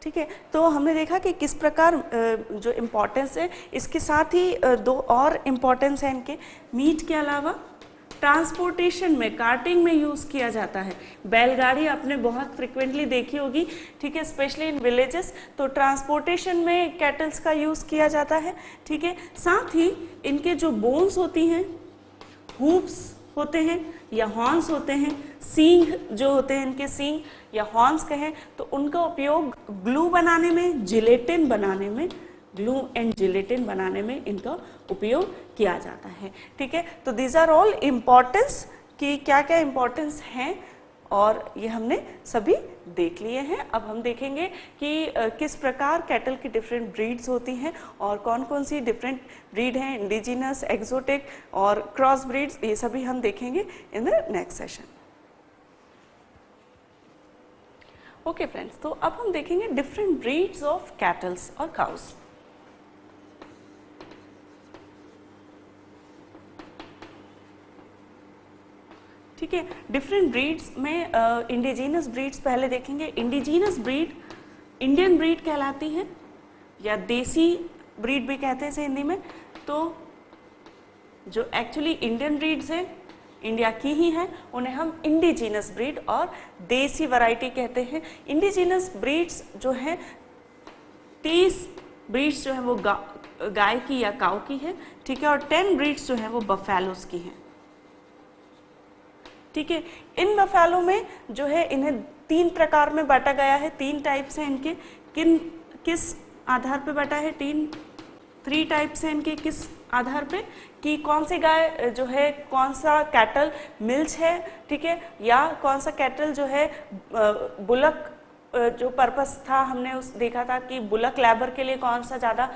ठीक है, तो हमने देखा कि किस प्रकार जो इम्पोर्टेंस है, इसके साथ ही दो और इम्पोर्टेंस है इनके। मीट के अलावा ट्रांसपोर्टेशन में, कार्टिंग में यूज़ किया जाता है। बैलगाड़ी आपने बहुत फ्रिक्वेंटली देखी होगी, ठीक है, स्पेशली इन विलेजेस, तो ट्रांसपोर्टेशन में कैटल्स का यूज़ किया जाता है। ठीक है, साथ ही इनके जो बोन्स होती हैं, हूप्स होते हैं या हॉर्न्स होते हैं, सींग जो होते हैं इनके, सींग या हॉर्न्स कहें, तो उनका उपयोग ग्लू बनाने में, जिलेटिन बनाने में, ग्लू एंड जिलेटिन बनाने में इनका उपयोग किया जाता है। ठीक है, तो दीज आर ऑल इम्पॉर्टेंस कि क्या क्या इम्पॉर्टेंस हैं, और ये हमने सभी देख लिए हैं। अब हम देखेंगे कि किस प्रकार कैटल की डिफरेंट ब्रीड्स होती हैं और कौन कौन सी डिफरेंट ब्रीड हैं, इंडिजिनस, एक्सोटिक और क्रॉस ब्रीड्स, ये सभी हम देखेंगे in the next session. Okay friends, तो अब हम देखेंगे डिफरेंट ब्रीड्स ऑफ कैटल्स और काउस। ठीक है, डिफरेंट ब्रीड्स में इंडिजिनस ब्रीड्स पहले देखेंगे। इंडिजिनस ब्रीड इंडियन ब्रीड कहलाती है या देसी ब्रीड भी कहते हैं इसे हिंदी में। तो जो एक्चुअली इंडियन ब्रीड्स हैं, इंडिया की ही हैं, उन्हें हम इंडिजिनस ब्रीड और देसी वैरायटी कहते हैं। इंडिजिनस ब्रीड्स जो हैं 30 ब्रीड्स जो है वो गाय की या काऊ की है। ठीक है, और 10 ब्रीड्स जो है वो बफेलोस की हैं। ठीक है, इन बफेलो में जो है इन्हें 3 प्रकार में बांटा गया है, 3 टाइप्स हैं इनके। किस आधार पे बांटा है? 3 टाइप्स हैं इनके। किस आधार पे? कि कौन सी गाय जो है, कौन सा कैटल मिल्च है, ठीक है, या कौन सा कैटल जो है बुलक जो पर्पस था, हमने उस देखा था कि बुलक लेबर के लिए कौन सा ज़्यादा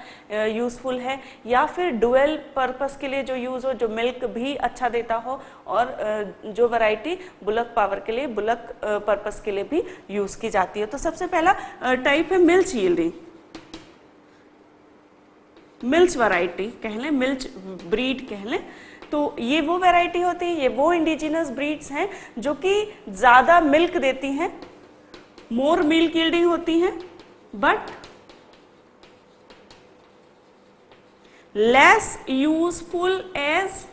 यूज़फुल है, या फिर डुअल पर्पस के लिए जो यूज़ हो, जो मिल्क भी अच्छा देता हो, और जो वैरायटी बुलक पावर के लिए, बुलक पर्पस के लिए भी यूज़ की जाती है। तो सबसे पहला टाइप है मिल्च यील्डिंग, मिल्च वैरायटी कह लें, मिल्च ब्रीड कह लें। तो ये वो वैरायटी होती है, ये वो इंडिजिनस ब्रीड्स हैं जो कि ज़्यादा मिल्क देती हैं, मोर मिल्क यील्डिंग होती हैं, but less useful as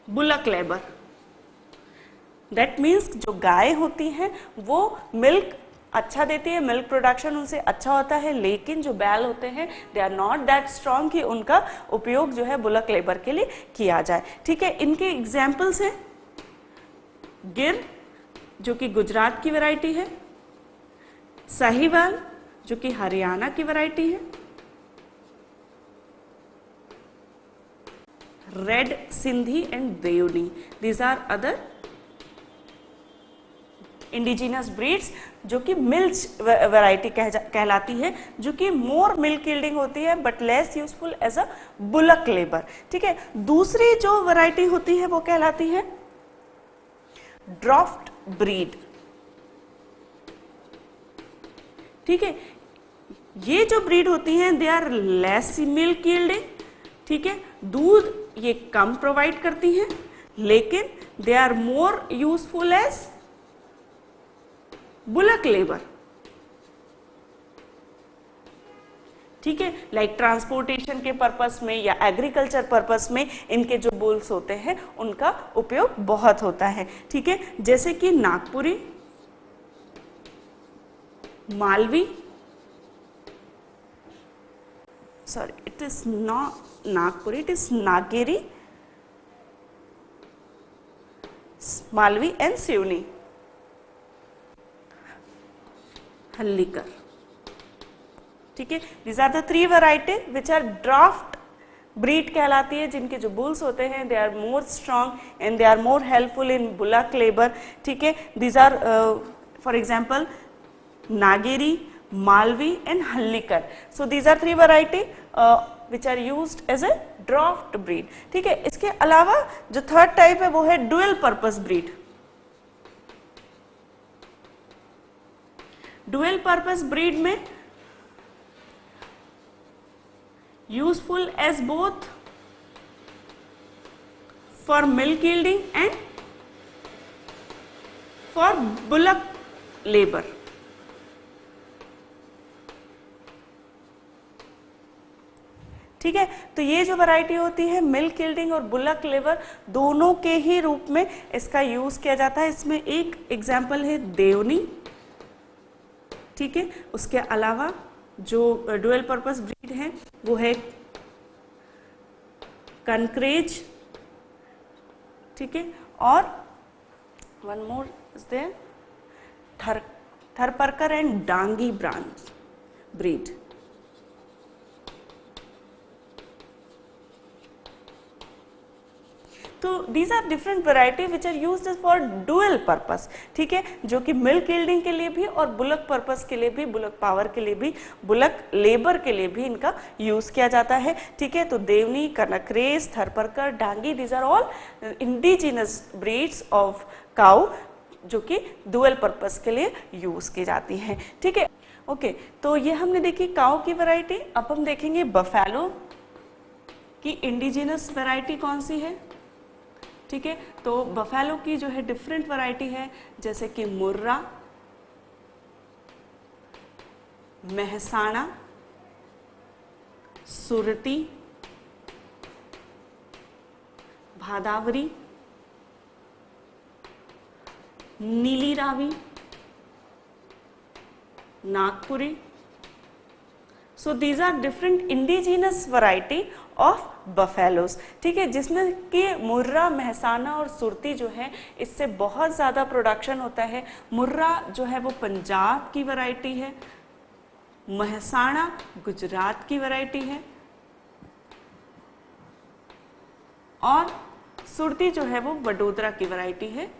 bullock labour. That means जो गाय होती हैं वो मिल्क अच्छा देती है, मिल्क प्रोडक्शन उनसे अच्छा होता है, लेकिन जो बैल होते हैं they are not that strong कि उनका उपयोग जो है बुलक लेबर के लिए किया जाए। ठीक है, इनके एग्जाम्पल्स हैं गिर जो कि गुजरात की वैरायटी है, साहिवाल जो कि हरियाणा की वैरायटी है, red Sindhi and Deoni, these are other indigenous breeds जो कि मिल्च वैरायटी कहलाती है, जो कि मोर मिल्क यील्डिंग होती है but less useful as a bullock labour. ठीक है, दूसरी जो वैरायटी होती है वो कहलाती है ड्राफ्ट ब्रीड। ठीक है, ये जो ब्रीड होती हैं they are less milk yielding. ठीक है, दूध ये कम प्रोवाइड करती हैं, लेकिन they are more useful as bullock labour. ठीक है, लाइक ट्रांसपोर्टेशन के पर्पस में या एग्रीकल्चर पर्पस में इनके जो बुल्स होते हैं उनका उपयोग बहुत होता है। ठीक है, जैसे कि Nagpuri, Malvi, sorry it is not Nagpuri, it is Nageri, Malvi and Siwani, Hallikar. ठीक है, these are the 3 variety which are draft breed कहलाती है, जिनके जो बुल्स होते हैं they are more strong and they are more helpful in bullock labour. ठीक है, these are for example Nageri, Malvi and Hallikar. So these are 3 variety which are used as a draft breed. ठीक है, इसके अलावा जो 3rd टाइप है वो है dual purpose breed. Dual purpose breed में useful as both for milk yielding and for bullock labour. ठीक है, तो ये जो वैरायटी होती है मिल्क यील्डिंग और बुलक लेबर दोनों के ही रूप में इसका यूज किया जाता है। इसमें एक एग्जाम्पल है देवनी, ठीक है, उसके अलावा जो डुअल पर्पस ब्रीड है वो है कनक्रेज, ठीक है, और one more is there Tharparkar and Dangi branch breed. तो these are different variety which are used for dual purpose, ठीक है, जो कि मिल्क यील्डिंग के लिए भी और बुलक पर्पस के लिए भी, बुलक पावर के लिए भी, बुलक लेबर के लिए भी इनका यूज किया जाता है। ठीक है, तो Deoni, Kankrej, Tharparkar, Dangi, these are all indigenous breeds of cow जो कि डुअल पर्पस के लिए यूज की जाती हैं। ठीक है, ओके, तो ये हमने देखी काउ की वैरायटी। अब हम देखेंगे बफेलो की इंडिजिनस वैरायटी कौन सी है। ठीक है, तो बफेलो की जो है डिफरेंट वैरायटी है, जैसे कि मुर्रा, Mehsana, Surti, Bhadawari, Nili Ravi, Nagpuri. So these are different indigenous variety of buffaloes. ठीक है, जिसमें कि मुर्रा, मेहसाना और सुरती जो है इससे बहुत ज़्यादा प्रोडक्शन होता है। मुर्रा जो है वो पंजाब की वैरायटी है, मेहसाना गुजरात की वैरायटी है और सुरती जो है वो वडोदरा की वैरायटी है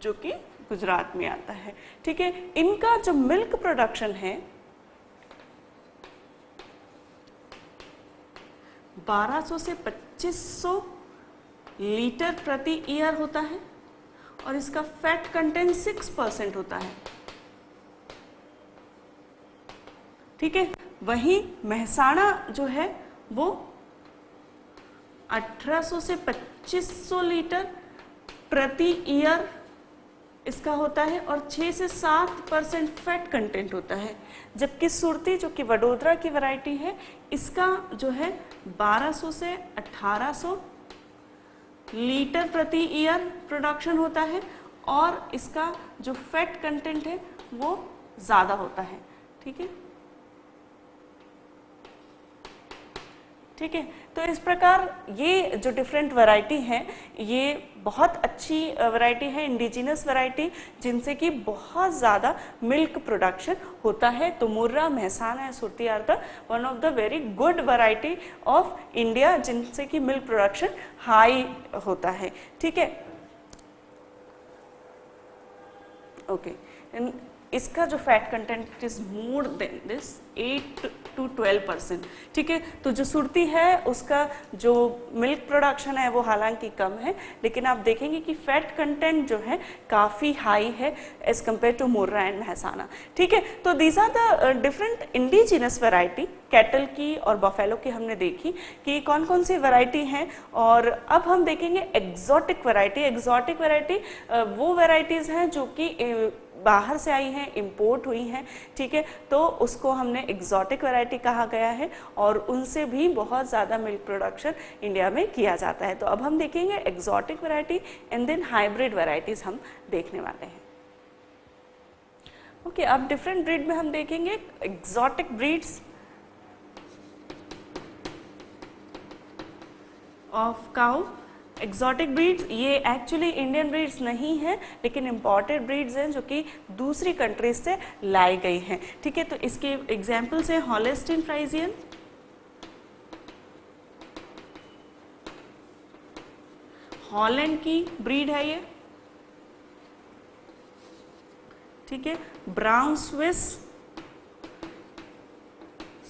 जो कि गुजरात में आता है। ठीक है, इनका जो मिल्क प्रोडक्शन है 1200 से 2500 लीटर प्रति ईयर होता है और इसका फैट कंटेंट 6% होता है। ठीक है, वहीं मेहसाणा जो है वो 1800 से 2500 लीटर प्रति ईयर इसका होता है और 6 से 7% फैट कंटेंट होता है। जबकि सुरती जो कि वडोदरा की वैरायटी है इसका जो है 1200 से 1800 लीटर प्रति ईयर प्रोडक्शन होता है और इसका जो फैट कंटेंट है वो ज़्यादा होता है। ठीक है, ठीक है, तो इस प्रकार ये जो डिफरेंट वैरायटी है ये बहुत अच्छी वैरायटी है, इंडिजिनस वैरायटी, जिनसे कि बहुत ज़्यादा मिल्क प्रोडक्शन होता है। तो Murrah, Mehsana, Surti are the one of the very good variety of India जिनसे कि मिल्क प्रोडक्शन हाई होता है। ठीक है, ओके, इसका जो fat content is more than this 8 to 12%। ठीक है, तो जो सुरती है उसका जो मिल्क प्रोडक्शन है वो हालांकि कम है, लेकिन आप देखेंगे कि फैट कंटेंट जो है काफ़ी हाई है as compare to Murrah and Mehsana. ठीक है, तो these are the different indigenous variety cattle की और बफेलो की हमने देखी कि कौन कौन सी वैरायटी हैं। और अब हम देखेंगे एग्जॉटिक वैरायटी। एग्जॉटिक वैरायटी वो वैरायटीज़ हैं जो कि बाहर से आई हैं, इंपोर्ट हुई हैं। ठीक है, तो उसको हमने एग्जॉटिक वैरायटी कहा गया है और उनसे भी बहुत ज़्यादा मिल्क प्रोडक्शन इंडिया में किया जाता है। तो अब हम देखेंगे exotic variety and then hybrid varieties हम देखने वाले हैं। ओके, अब डिफरेंट ब्रीड में हम देखेंगे exotic breeds of cow. Exotic breeds ये एक्चुअली इंडियन ब्रीड्स नहीं हैं, लेकिन इम्पॉर्टेड ब्रीड्स हैं जो कि दूसरी कंट्रीज से लाई गई हैं। ठीक है, तो इसके एग्जाम्पल्स हैं हॉलेस्टीन फ्राइजियन, हॉलैंड की ब्रीड है ये। ठीक है, ब्राउन स्विस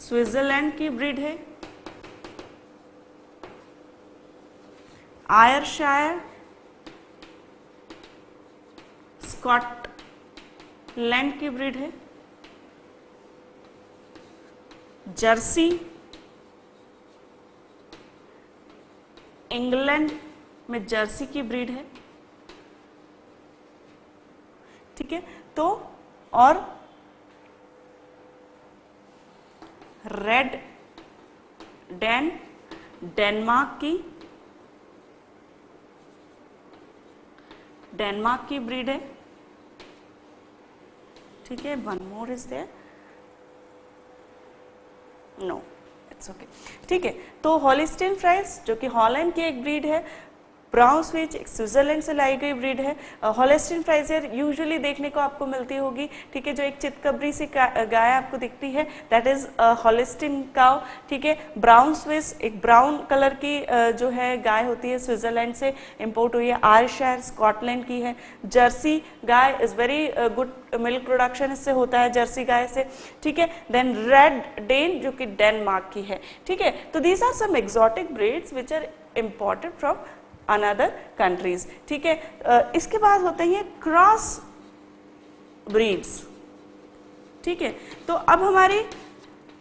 स्विट्जरलैंड की ब्रीड है, आयरशायर स्कॉटलैंड की ब्रीड है, जर्सी इंग्लैंड में जर्सी की ब्रीड है, ठीक है। तो और रेड डेन डेनमार्क की ब्रीड है, ठीक है। One more is there, no it's okay, ठीक है। तो हॉलिस्टीन फ्राइज जो कि हॉलैंड की एक ब्रीड है, ब्राउन स्विच एक स्विट्जरलैंड से लाई गई ब्रीड है। हॉलिस्टीन फ्राइजर यूजुअली देखने को आपको मिलती होगी, ठीक है। जो एक चितकबरी सी गाय आपको दिखती है दैट इज हॉलिस्टीन काउ, ठीक है। ब्राउन स्विस एक ब्राउन कलर की जो है गाय होती है, स्विट्जरलैंड से इंपोर्ट हुई है, आयरशायर स्कॉटलैंड की है। Jersey guy is very good milk production इससे होता है, जर्सी गाय से, ठीक है। देन रेड डेन जो कि डेनमार्क की है, ठीक है। तो these are some exotic breeds which are imported from another countries, ठीक है। इसके बाद होते हैं क्रॉस ब्रीड्स, ठीक है। तो अब हमारी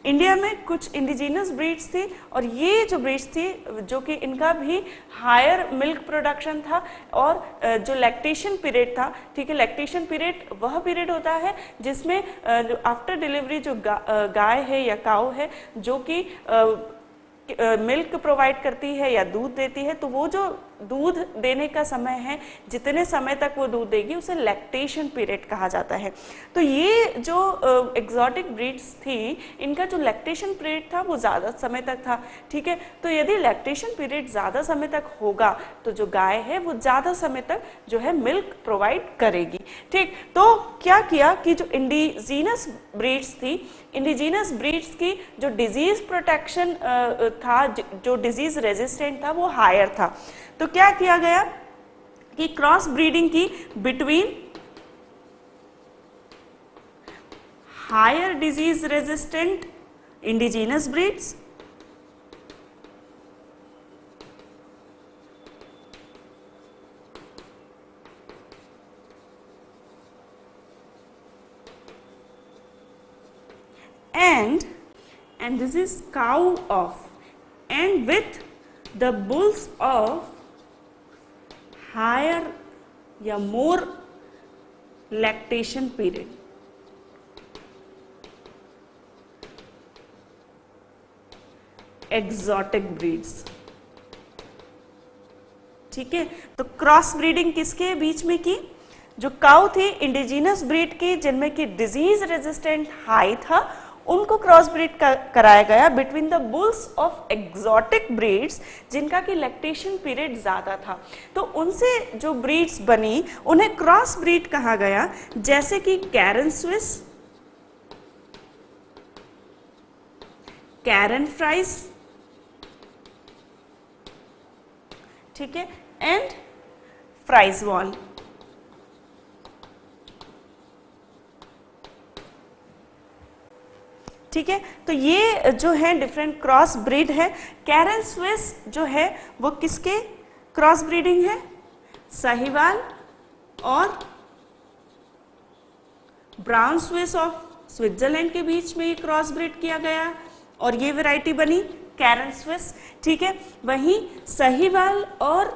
इंडिया में कुछ इंडिजिनस ब्रीड्स थी, और ये जो ब्रीड्स थी जो कि इनका भी हायर मिल्क प्रोडक्शन था, और जो लैक्टेशन पीरियड था, ठीक है। लैक्टेशन पीरियड वह पीरियड होता है जिसमें आफ्टर डिलीवरी जो गाय है या काऊ है जो कि मिल्क प्रोवाइड करती है या दूध देती है, तो वो जो दूध देने का समय है, जितने समय तक वो दूध देगी उसे लैक्टेशन पीरियड कहा जाता है। तो ये जो एक्सोटिक ब्रीड्स थी इनका जो लैक्टेशन पीरियड था वो ज़्यादा समय तक था, ठीक है। तो यदि लैक्टेशन पीरियड ज़्यादा समय तक होगा तो जो गाय है वो ज़्यादा समय तक जो है मिल्क प्रोवाइड करेगी, ठीक। तो क्या किया कि जो इंडिजीनस ब्रीड्स थी, इंडिजीनस ब्रीड्स की जो डिजीज प्रोटेक्शन था, जो डिजीज रेजिस्टेंट था वो हायर था। तो क्या किया गया कि क्रॉस ब्रीडिंग की between higher disease resistant indigenous breeds and this is cow of and with the bulls of higher या more lactation period, exotic breeds, ठीक है। तो क्रॉस ब्रीडिंग किसके बीच में की? जो काऊ थी इंडिजिनस ब्रीड की जिनमें की डिजीज रेजिस्टेंट हाई था, उनको क्रॉस ब्रीड कराया गया between the bulls of exotic breeds जिनका की लैक्टेशन पीरियड ज्यादा था। तो उनसे जो ब्रीड्स बनी उन्हें क्रॉस ब्रीड कहा गया, जैसे कि कैरन स्विस, कैरन फ्राइज, ठीक है, एंड फ्राइज वॉल, ठीक है। तो ये जो है डिफरेंट क्रॉस ब्रीड है। कैरन स्विस जो है वो किसके क्रॉस ब्रीडिंग है? साहिवाल और ब्राउन स्विस ऑफ स्विट्जरलैंड के बीच में ये क्रॉस ब्रीड किया गया और ये वैरायटी बनी कैरन स्विस, ठीक है। वहीं साहिवाल और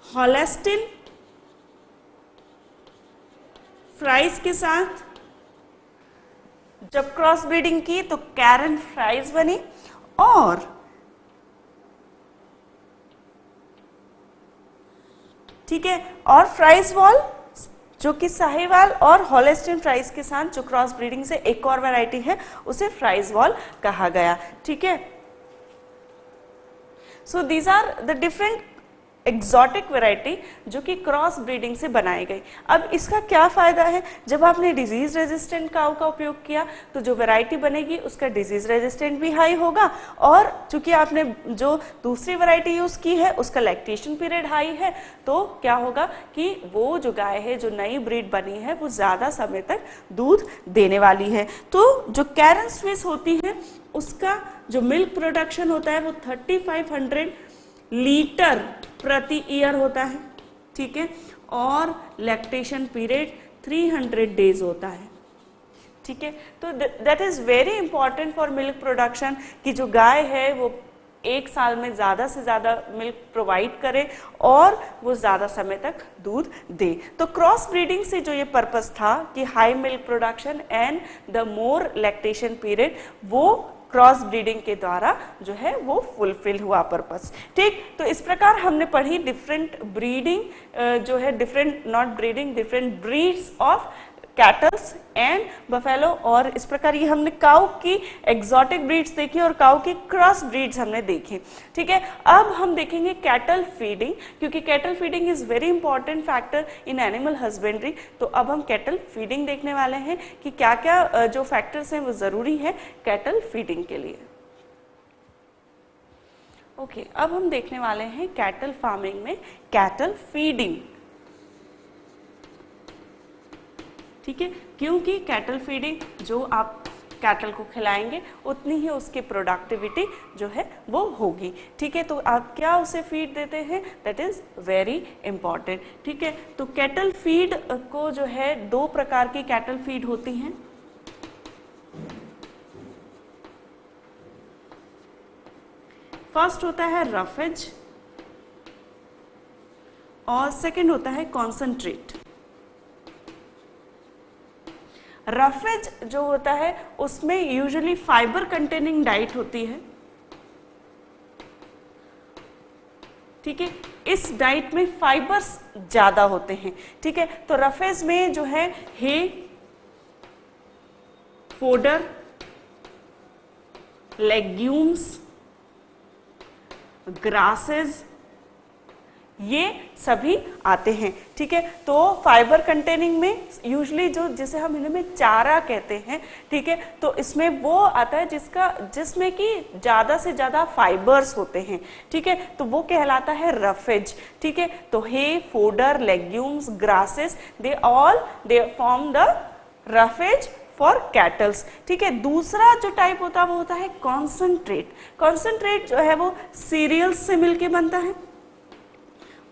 हॉलिस्टीन फ्राइज के साथ जब क्रॉस ब्रीडिंग की तो कैरन फ्राइज बनी, और ठीक है, और फ्राइज वॉल जो कि साहिवाल और हॉलिस्टीन फ्राइज के साथ जो क्रॉस ब्रीडिंग से एक और वैरायटी है उसे फ्राइज वॉल कहा गया, ठीक है। So these are the different exotic variety जो कि क्रॉस ब्रीडिंग से बनाई गई। अब इसका क्या फ़ायदा है? जब आपने डिजीज रेजिस्टेंट काऊ का उपयोग किया तो जो वैरायटी बनेगी उसका डिजीज रेजिस्टेंट भी हाई होगा, और चूंकि आपने जो दूसरी वैरायटी यूज़ की है उसका लैक्टेशन पीरियड हाई है, तो क्या होगा कि वो जो गाय है जो नई ब्रीड बनी है वो ज़्यादा समय तक दूध देने वाली है। तो जो कैरन स्विस होती है उसका जो मिल्क प्रोडक्शन होता है वो 3500 लीटर प्रति ईयर होता है, ठीक है, और लैक्टेशन पीरियड 300 डेज होता है, ठीक है। तो that is very important for milk production कि जो गाय है वो एक साल में ज़्यादा से ज़्यादा मिल्क प्रोवाइड करे और वो ज़्यादा समय तक दूध दे। तो क्रॉस ब्रीडिंग से जो ये पर्पस था कि high milk production and the more lactation period, वो क्रॉस ब्रीडिंग के द्वारा जो है वो फुलफिल हुआ पर्पस। ठीक, तो इस प्रकार हमने पढ़ी डिफरेंट ब्रीडिंग जो है different breeds of kettles and buffalo, और इस प्रकार ये हमने काऊ की एग्जॉटिक ब्रीड्स देखी और काऊ की क्रॉस ब्रीड्स हमने देखी। ठीक है, अब हम देखेंगे कैटल फीडिंग, क्योंकि cattle feeding is very important factor in animal husbandry. तो अब हम कैटल फीडिंग देखने वाले हैं कि क्या क्या जो फैक्टर्स हैं वो जरूरी है कैटल फीडिंग के लिए। ओके, अब हम देखने वाले हैं कैटल फार्मिंग में कैटल फीडिंग। ठीक है, क्योंकि कैटल फीडिंग जो आप कैटल को खिलाएंगे उतनी ही उसकी प्रोडक्टिविटी जो है वो होगी। ठीक है, तो आप क्या उसे फीड देते हैं, दैट इज वेरी इंपॉर्टेंट। ठीक है, तो कैटल फीड को जो है दो प्रकार की कैटल फीड होती हैं। फर्स्ट होता है रफेज और सेकंड होता है कॉन्सेंट्रेट। रफेज जो होता है उसमें यूजुअली फाइबर कंटेनिंग डाइट होती है। ठीक है, इस डाइट में फाइबर्स ज्यादा होते हैं। ठीक है, तो रफेज में जो है हे, फोडर, लेग्यूम्स, ग्रासेस, ये सभी आते हैं। ठीक है, तो फाइबर कंटेनिंग में यूजुअली जो जिसे हम हिंदी में चारा कहते हैं, ठीक है, तो इसमें वो आता है जिसमें कि ज्यादा से ज्यादा फाइबर्स होते हैं। ठीक है, तो वो कहलाता है रफेज। ठीक है, तो hay, fodder, legumes, grasses, they form the roughage for cattles. ठीक है, दूसरा जो टाइप होता है वो होता है कॉन्सेंट्रेट। कॉन्सेंट्रेट जो है वो सीरियल्स से मिलके बनता है,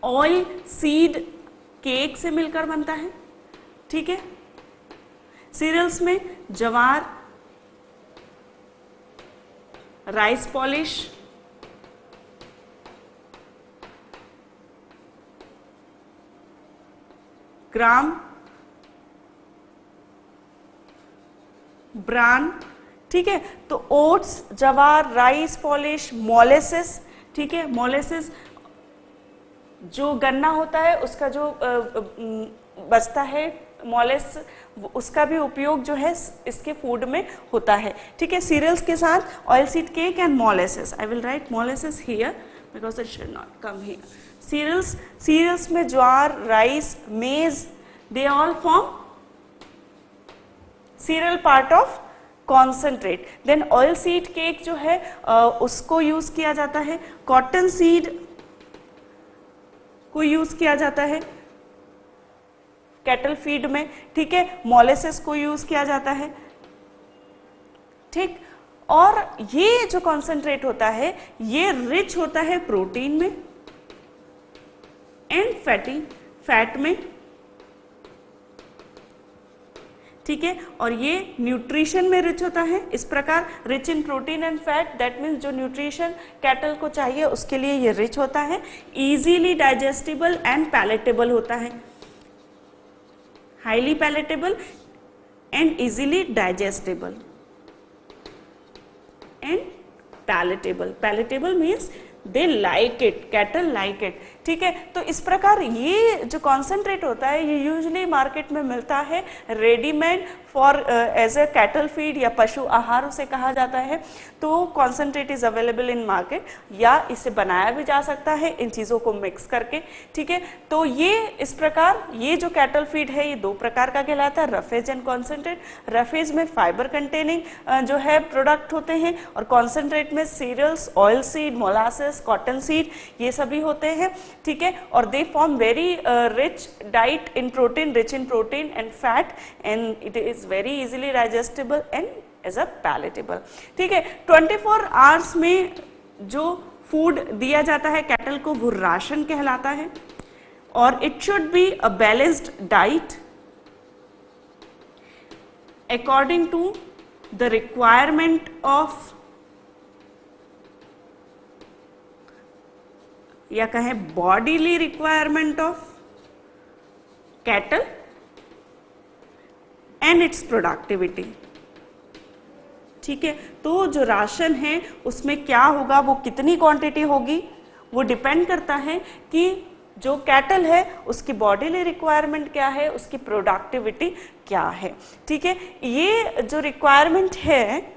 ऑयल सीड केक से मिलकर बनता है। ठीक है, सीरियल्स में ज्वार, राइस पॉलिश, ग्राम, ब्रान। ठीक है, तो ओट्स, ज्वार, राइस पॉलिश, मोलेसिस। ठीक है, मोलेसिस जो गन्ना होता है उसका जो बचता है मोलेस, उसका भी उपयोग जो है इसके फूड में होता है। ठीक है, सीरियल्स के साथ oil seed cake and molasses. I will write molasses here because it should not come here. Cereals में jowar, rice, maize, they all form cereal part of concentrate. Then oil seed cake जो है उसको use किया जाता है, cotton seed को use किया जाता है कैटल फीड में। ठीक है, मोलेसिस को यूज किया जाता है। ठीक, और ये जो कॉन्सेंट्रेट होता है ये रिच होता है प्रोटीन में एंड फैट में। ठीक है, और ये न्यूट्रिशन में रिच होता है। इस प्रकार rich in protein and fat, that means जो न्यूट्रिशन कैटल को चाहिए उसके लिए ये रिच होता है। इजीली डाइजेस्टिबल एंड पैलेटेबल होता है, highly palatable and easily digestible and palatable. Palatable means they like it, cattle like it. ठीक है, तो इस प्रकार ये जो कॉन्सेंट्रेट होता है ये यूजुअली मार्केट में मिलता है readymade for as a cattle feed या पशु आहार उसे कहा जाता है। तो concentrate is available in market, या इसे बनाया भी जा सकता है इन चीज़ों को मिक्स करके। ठीक है, तो ये इस प्रकार ये जो कैटल फीड है ये दो प्रकार का कहलाता है, रफेज एंड कॉन्सेंट्रेट। रफेज में फाइबर कंटेनिंग जो है प्रोडक्ट होते हैं और कॉन्सेंट्रेट में cereals, oil seed, molasses, cotton seed ये सभी होते हैं। ठीक है, और they form very rich diet in protein, rich in protein and fat, and it is very easily digestible and as a palatable. ठीक है, 24 आवर्स में जो फूड दिया जाता है कैटल को वो राशन कहलाता है, और it should be a balanced diet according to the requirement of या कहें bodily requirement of cattle and its productivity. ठीक है, तो जो राशन है उसमें क्या होगा, वो कितनी क्वांटिटी होगी, वो डिपेंड करता है कि जो कैटल है उसकी बॉडीली रिक्वायरमेंट क्या है, उसकी प्रोडक्टिविटी क्या है। ठीक है, ये जो रिक्वायरमेंट है,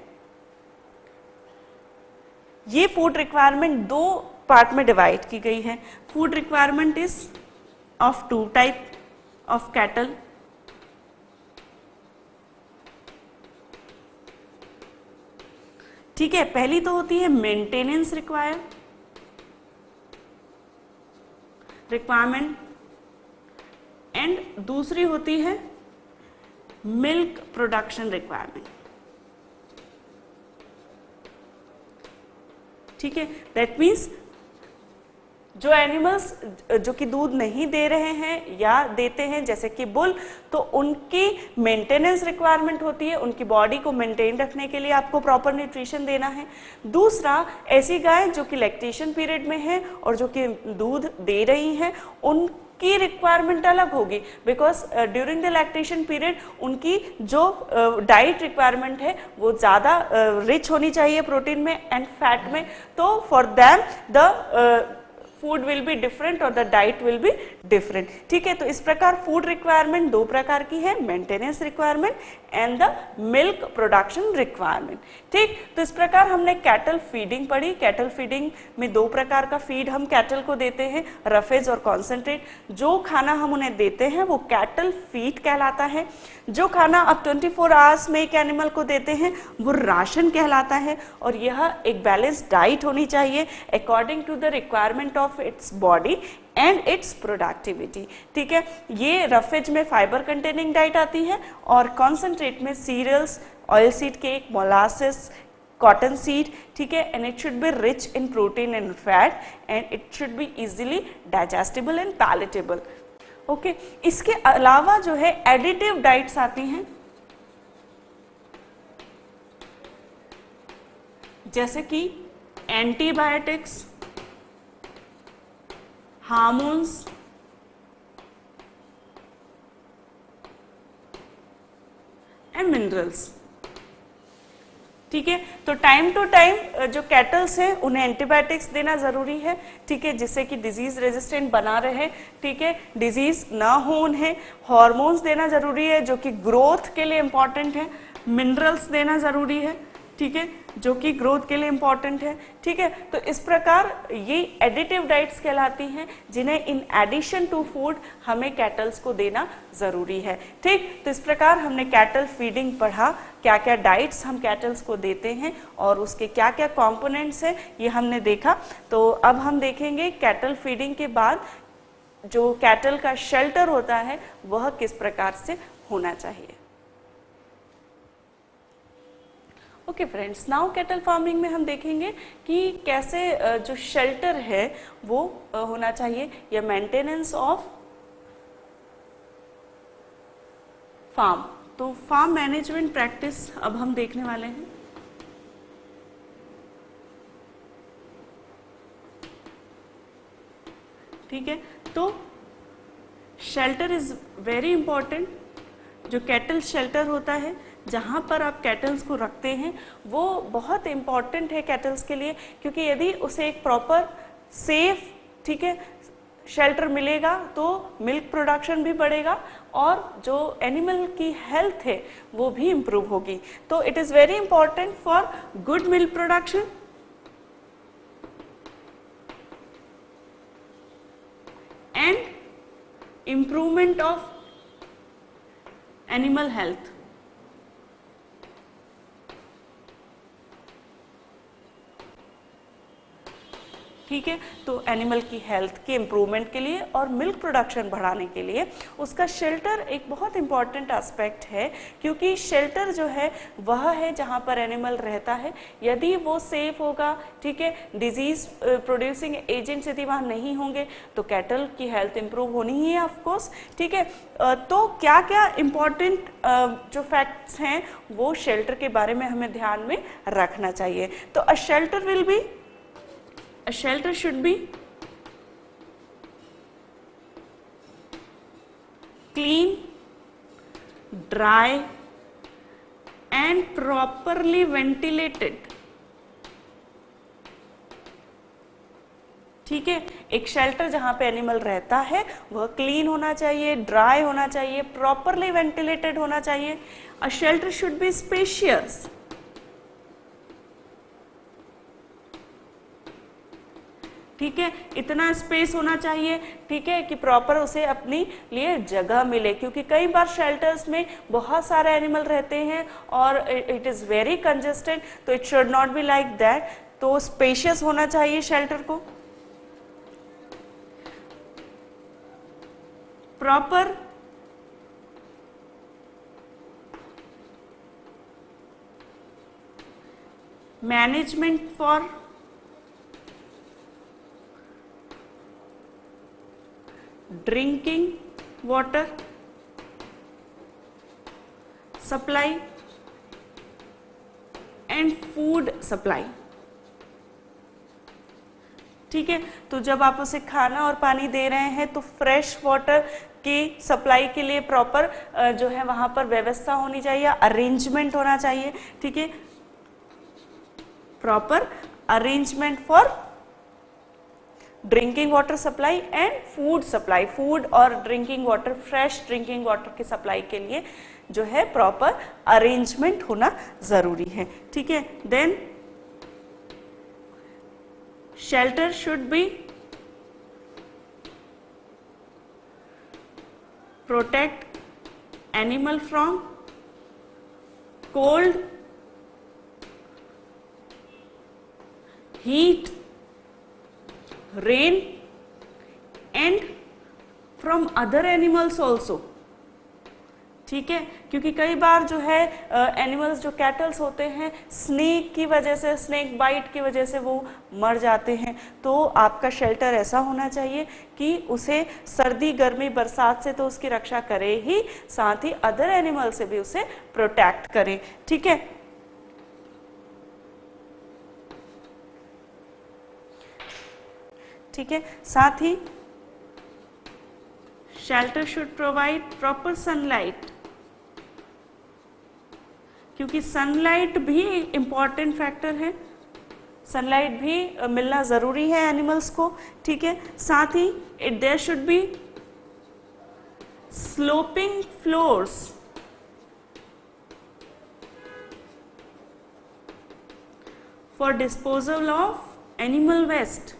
ये फूड रिक्वायरमेंट दो पार्ट में डिवाइड की गई है। Food requirement is of two type of cattle. ठीक है, पहली तो होती है मेंटेनेंस रिक्वायरमेंट एंड दूसरी होती है मिल्क प्रोडक्शन रिक्वायरमेंट। ठीक है, दैट मीन्स जो एनिमल्स जो कि दूध नहीं दे रहे हैं या देते हैं जैसे कि बुल, तो उनकी मेंटेनेंस रिक्वायरमेंट होती है, उनकी बॉडी को मेंटेन रखने के लिए आपको प्रॉपर न्यूट्रिशन देना है। दूसरा, ऐसी गाय जो कि लैक्टेशन पीरियड में है और जो कि दूध दे रही हैं, उनकी रिक्वायरमेंट अलग होगी, because during the lactation period उनकी जो डाइट रिक्वायरमेंट है वो ज़्यादा रिच होनी चाहिए प्रोटीन में एंड फैट में। तो for them the food will be different और the diet will be different. ठीक है, तो इस प्रकार फूड रिक्वायरमेंट दो प्रकार की है, maintenance requirement and the milk production requirement. ठीक, तो इस प्रकार हमने कैटल फीडिंग पढ़ी। कैटल फीडिंग में दो प्रकार का फीड हम कैटल को देते हैं, रफेज और कॉन्सेंट्रेट। जो खाना हम उन्हें देते हैं वो कैटल फीड कहलाता है। जो खाना आप 24 आवर्स में एक एनिमल को देते हैं वो राशन कहलाता है, और यह एक बैलेंस्ड डाइट होनी चाहिए according to the requirement of its body and its productivity. ठीक है, ये रफेज में फाइबर कंटेनिंग डाइट आती है और कॉन्सेंट्रेट में cereals, oil seed cake, molasses, cotton seed. ठीक है, and it should be rich in protein and fat and it should be easily digestible and palatable. Okay, इसके अलावा जो है एडिटिव डाइट्स आती हैं, जैसे कि एंटीबायोटिक्स, हार्मोन्स, एंड मिनरल्स। ठीक है, तो टाइम टू टाइम जो कैटल्स हैं उन्हें एंटीबायोटिक्स देना जरूरी है। ठीक है, जिससे कि डिजीज रेजिस्टेंट बना रहे। ठीक है, डिजीज ना हो उन्हें। हार्मोन्स देना जरूरी है जो कि ग्रोथ के लिए इंपॉर्टेंट है। मिनरल्स देना जरूरी है, ठीक है, जो कि ग्रोथ के लिए इंपॉर्टेंट है। ठीक है, तो इस प्रकार ये एडिटिव डाइट्स कहलाती हैं जिन्हें इन एडिशन टू फूड हमें कैटल्स को देना जरूरी है। ठीक, तो इस प्रकार हमने कैटल फीडिंग पढ़ा, क्या क्या डाइट्स हम कैटल्स को देते हैं और उसके क्या क्या कंपोनेंट्स हैं ये हमने देखा। तो अब हम देखेंगे कैटल फीडिंग के बाद जो कैटल का शेल्टर होता है वह किस प्रकार से होना चाहिए। Okay friends, now cattle farming में हम देखेंगे कि कैसे जो शेल्टर है वो होना चाहिए या मेंटेनेंस ऑफ फार्म। तो फार्म मैनेजमेंट प्रैक्टिस अब हम देखने वाले हैं। ठीक है, तो शेल्टर इज वेरी इंपॉर्टेंट। जो कैटल शेल्टर होता है जहाँ पर आप कैटल्स को रखते हैं वो बहुत इम्पॉर्टेंट है कैटल्स के लिए, क्योंकि यदि उसे एक प्रॉपर सेफ, ठीक है, शेल्टर मिलेगा तो मिल्क प्रोडक्शन भी बढ़ेगा और जो एनिमल की हेल्थ है वो भी इम्प्रूव होगी। तो it is very important for good milk production and improvement of animal health. ठीक है, तो एनिमल की हेल्थ के इम्प्रूवमेंट के लिए और मिल्क प्रोडक्शन बढ़ाने के लिए उसका शेल्टर एक बहुत इंपॉर्टेंट एस्पेक्ट है, क्योंकि शेल्टर जो है वह है जहाँ पर एनिमल रहता है। यदि वो सेफ होगा, ठीक है, डिजीज प्रोड्यूसिंग एजेंट्स यदि वहाँ नहीं होंगे तो कैटल की हेल्थ इम्प्रूव होनी ही है ऑफकोर्स। ठीक है, तो क्या क्या इम्पॉर्टेंट जो फैक्ट्स हैं वो शेल्टर के बारे में हमें ध्यान में रखना चाहिए। तो a shelter should be clean, dry and properly ventilated. ठीक है, एक शेल्टर जहां पे एनिमल रहता है वह क्लीन होना चाहिए, ड्राई होना चाहिए, प्रॉपरली वेंटिलेटेड होना चाहिए। A shelter should B spacious. ठीक है, इतना स्पेस होना चाहिए, ठीक है, कि प्रॉपर उसे अपनी लिए जगह मिले, क्योंकि कई बार शेल्टर्स में बहुत सारे एनिमल रहते हैं और इट इज़ वेरी कंजेस्टेड, तो it should not be like that. तो स्पेशियस होना चाहिए शेल्टर को, proper management for drinking water supply and food supply. ठीक है, तो जब आप उसे खाना और पानी दे रहे हैं तो फ्रेश वाटर की सप्लाई के लिए प्रॉपर जो है वहां पर व्यवस्था होनी चाहिए, अरेंजमेंट होना चाहिए। ठीक है, proper arrangement for drinking water supply and food supply. Food और drinking water, fresh drinking water की सप्लाई के लिए जो है प्रॉपर अरेंजमेंट होना जरूरी है। ठीक है, then shelter should be protect animal from cold, heat, rain and from other animals also। ठीक है, क्योंकि कई बार जो है एनिमल्स जो कैटल्स होते हैं स्नेक की वजह से, स्नेक बाइट की वजह से वो मर जाते हैं। तो आपका शेल्टर ऐसा होना चाहिए कि उसे सर्दी, गर्मी, बरसात से तो उसकी रक्षा करे ही, साथ ही अदर एनिमल से भी उसे प्रोटेक्ट करे। ठीक है, ठीक है, साथ ही shelter should provide proper sunlight, क्योंकि सनलाइट भी इंपॉर्टेंट फैक्टर है, सनलाइट भी मिलना जरूरी है एनिमल्स को। ठीक है, साथ ही there should be sloping floors for disposal of animal waste.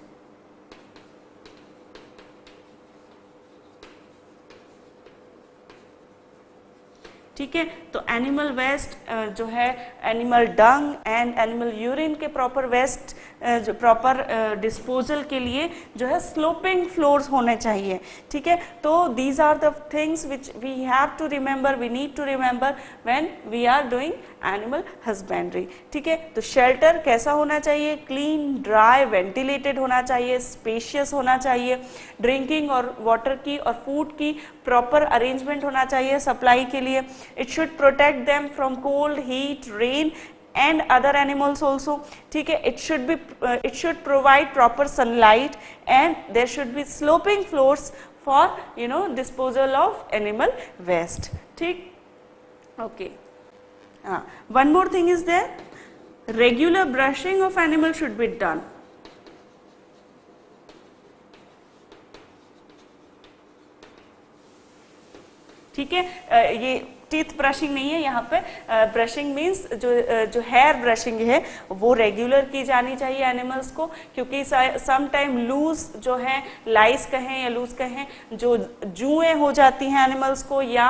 ठीक है, तो एनिमल वेस्ट जो है, animal dung and animal urine के प्रॉपर वेस्ट, जो प्रॉपर डिस्पोजल के लिए जो है स्लोपिंग फ्लोर्स होने चाहिए। ठीक है, तो these are the things which we have to remember, we need to remember when we are doing animal husbandry. ठीक है, तो शेल्टर कैसा होना चाहिए? क्लीन, ड्राई, वेंटिलेटेड होना चाहिए, स्पेशियस होना चाहिए, ड्रिंकिंग और वाटर की और फूड की प्रॉपर अरेंजमेंट होना चाहिए सप्लाई के लिए। It should protect them from cold, heat, rain and other animals also। ठीक है, it should provide proper sunlight and there should be sloping floors for disposal of animal waste। ठीक, okay, one more thing is there, regular brushing of animal should be done। ठीक है, ये teeth brushing नहीं है यहाँ पे, brushing means जो hair brushing है वो रेगुलर की जानी चाहिए एनिमल्स को, क्योंकि सम टाइम लूज जो है, लाइस कहें या लूज कहें, जो जुएं हो जाती हैं एनिमल्स को, या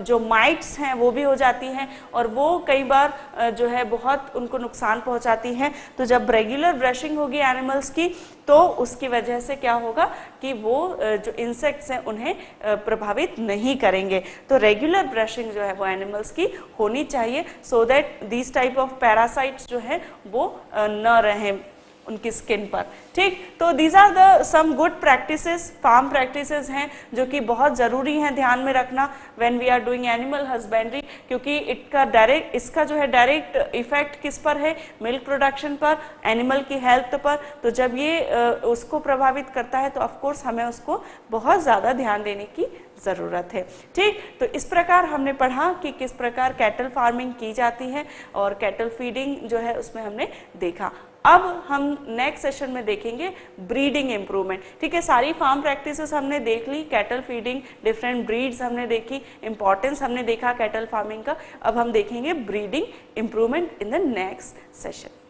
जो माइट्स हैं वो भी हो जाती हैं, और वो कई बार जो है बहुत उनको नुकसान पहुंचाती हैं। तो जब रेगुलर ब्रशिंग होगी एनिमल्स की तो उसकी वजह से क्या होगा कि वो जो इंसेक्ट्स हैं उन्हें प्रभावित नहीं करेंगे। तो रेगुलर ब्रशिंग जो है वो एनिमल्स की होनी चाहिए, so that these type of parasites जो है वो न रहें उनकी स्किन पर। ठीक, तो these are the some good practices, farm practices हैं जो कि बहुत ज़रूरी हैं ध्यान में रखना when we are doing animal husbandry, क्योंकि इसका जो है डायरेक्ट इफेक्ट किस पर है, मिल्क प्रोडक्शन पर, एनिमल की हेल्थ पर। तो जब ये उसको प्रभावित करता है तो ऑफकोर्स हमें उसको बहुत ज़्यादा ध्यान देने की ज़रूरत है। ठीक, तो इस प्रकार हमने पढ़ा कि किस प्रकार कैटल फार्मिंग की जाती है और कैटल फीडिंग जो है उसमें हमने देखा। अब हम नेक्स्ट सेशन में देखेंगे ब्रीडिंग इम्प्रूवमेंट। ठीक है, सारी फार्म प्रैक्टिसेस हमने देख ली, कैटल फीडिंग, डिफरेंट ब्रीड्स हमने देखी, इंपॉर्टेंस हमने देखा कैटल फार्मिंग का। अब हम देखेंगे breeding improvement in the next session.